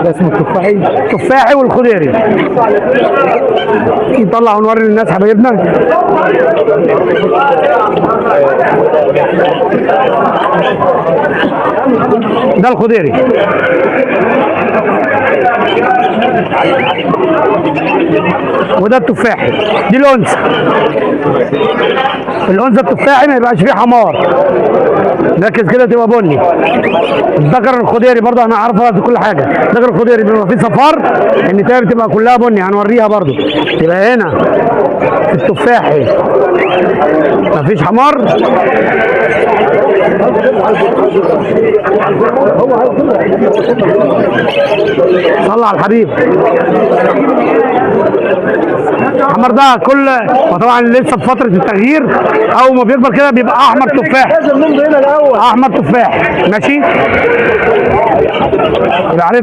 ده اسمه التفاحي. التفاحي والخضيري. نطلع ونوري للناس حبايبنا. ده الخضيري. وده التفاحي. دي الانثى. الانثى التفاحي ما يبقاش فيه حمار، ركز كده تبقى بني. الذكر الخضيري برضه احنا عارفها في كل حاجه. الذكر الخضيري بيبقى فيه صفار، النتايه بتبقى كلها بني، هنوريها برضه. يبقى هنا في التفاحي مفيش حمار. صلى على الحبيب. الحمر ده كل، وطبعا لسه في فتره التغيير، اول ما بيكبر كده بيبقى احمر تفاح. احمر تفاح ماشي. يبقى عارف